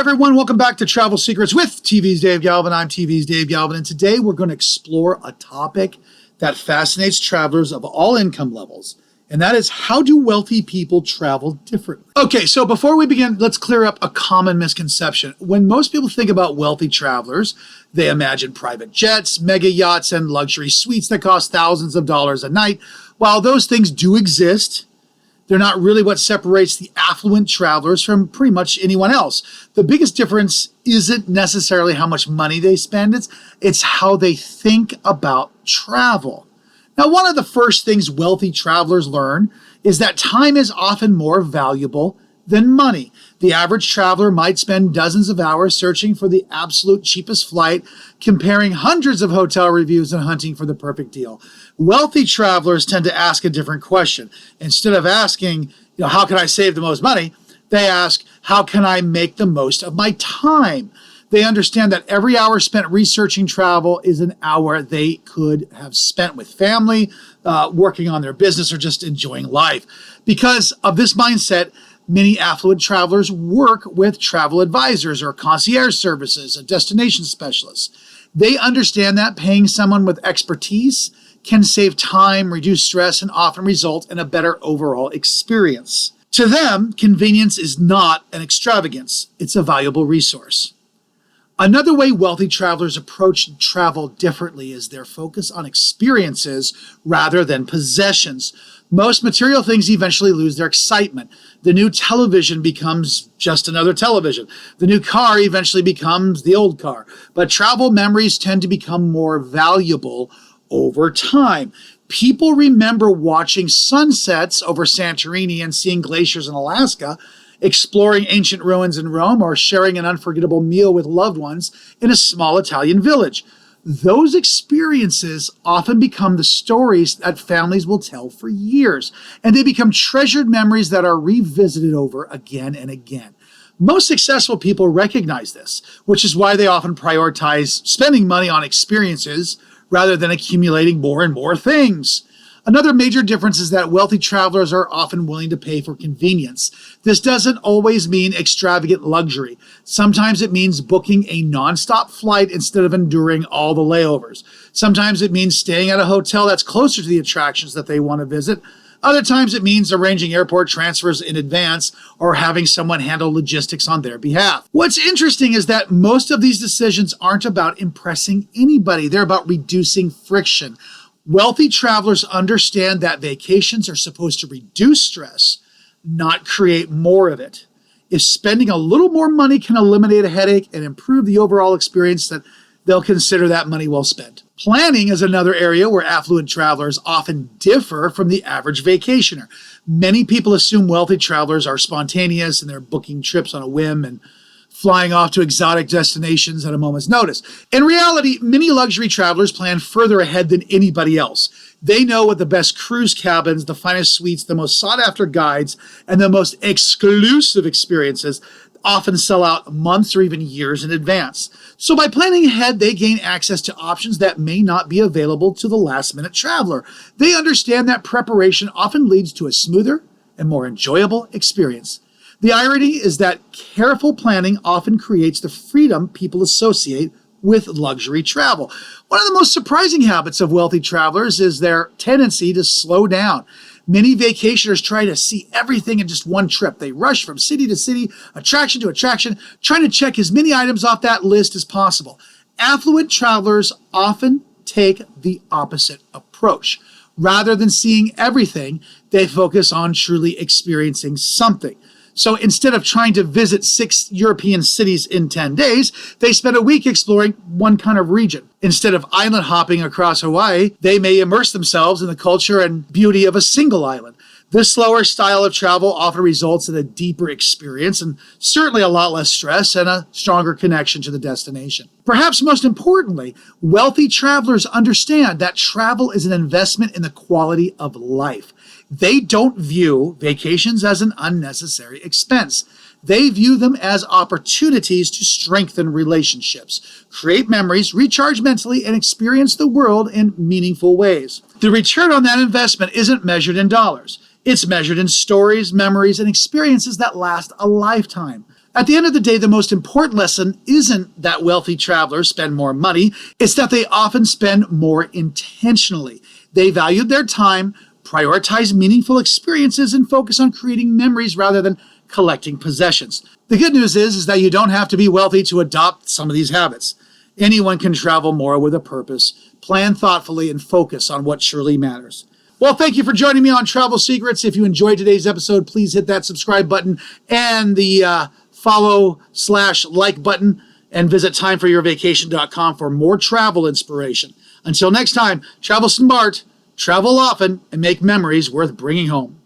everyone. Welcome back to Travel Secrets with TV's Dave Galvin. I'm TV's Dave Galvin, and today we're going to explore a topic that fascinates travelers of all income levels, and that is, how do wealthy people travel differently? Okay, so before we begin, let's clear up a common misconception. When most people think about wealthy travelers, they imagine private jets, mega yachts, and luxury suites that cost thousands of dollars a night. While those things do exist, they're not really what separates the affluent travelers from pretty much anyone else. The biggest difference isn't necessarily how much money they spend, it's how they think about travel. Now, one of the first things wealthy travelers learn is that time is often more valuable than money. The average traveler might spend dozens of hours searching for the absolute cheapest flight, comparing hundreds of hotel reviews and hunting for the perfect deal. Wealthy travelers tend to ask a different question. Instead of asking, how can I save the most money? They ask, how can I make the most of my time? They understand that every hour spent researching travel is an hour they could have spent with family, working on their business, or just enjoying life. Because of this mindset, many affluent travelers work with travel advisors or concierge services and destination specialists. They understand that paying someone with expertise can save time, reduce stress, and often result in a better overall experience. To them, convenience is not an extravagance, it's a valuable resource. Another way wealthy travelers approach travel differently is their focus on experiences rather than possessions. Most material things eventually lose their excitement. The new television becomes just another television. The new car eventually becomes the old car. But travel memories tend to become more valuable over time. People remember watching sunsets over Santorini and seeing glaciers in Alaska, exploring ancient ruins in Rome, or sharing an unforgettable meal with loved ones in a small Italian village. Those experiences often become the stories that families will tell for years, and they become treasured memories that are revisited over again and again. Most successful people recognize this, which is why they often prioritize spending money on experiences rather than accumulating more and more things. Another major difference is that wealthy travelers are often willing to pay for convenience. This doesn't always mean extravagant luxury. Sometimes it means booking a nonstop flight instead of enduring all the layovers. Sometimes it means staying at a hotel that's closer to the attractions that they want to visit. Other times it means arranging airport transfers in advance or having someone handle logistics on their behalf. What's interesting is that most of these decisions aren't about impressing anybody. They're about reducing friction. Wealthy travelers understand that vacations are supposed to reduce stress, not create more of it. If spending a little more money can eliminate a headache and improve the overall experience, that they'll consider that money well spent. Planning is another area where affluent travelers often differ from the average vacationer. Many people assume wealthy travelers are spontaneous and they're booking trips on a whim and flying off to exotic destinations at a moment's notice. In reality, many luxury travelers plan further ahead than anybody else. They know what the best cruise cabins, the finest suites, the most sought-after guides, and the most exclusive experiences often sell out months or even years in advance. So by planning ahead, they gain access to options that may not be available to the last-minute traveler. They understand that preparation often leads to a smoother and more enjoyable experience. The irony is that careful planning often creates the freedom people associate with luxury travel. One of the most surprising habits of wealthy travelers is their tendency to slow down. Many vacationers try to see everything in just one trip. They rush from city to city, attraction to attraction, trying to check as many items off that list as possible. Affluent travelers often take the opposite approach. Rather than seeing everything, they focus on truly experiencing something. So instead of trying to visit 6 European cities in 10 days, they spend a week exploring one kind of region. Instead of island hopping across Hawaii, they may immerse themselves in the culture and beauty of a single island. This slower style of travel often results in a deeper experience and certainly a lot less stress and a stronger connection to the destination. Perhaps most importantly, wealthy travelers understand that travel is an investment in the quality of life. They don't view vacations as an unnecessary expense. They view them as opportunities to strengthen relationships, create memories, recharge mentally, and experience the world in meaningful ways. The return on that investment isn't measured in dollars. It's measured in stories, memories, and experiences that last a lifetime. At the end of the day, the most important lesson isn't that wealthy travelers spend more money, it's that they often spend more intentionally. They valued their time, prioritize meaningful experiences, and focus on creating memories rather than collecting possessions. The good news is that you don't have to be wealthy to adopt some of these habits. Anyone can travel more with a purpose, plan thoughtfully, and focus on what truly matters. Well, thank you for joining me on Travel Secrets. If you enjoyed today's episode, please hit that subscribe button and the follow/like button, and visit timeforyourvacation.com for more travel inspiration. Until next time, travel smart, travel often, and make memories worth bringing home.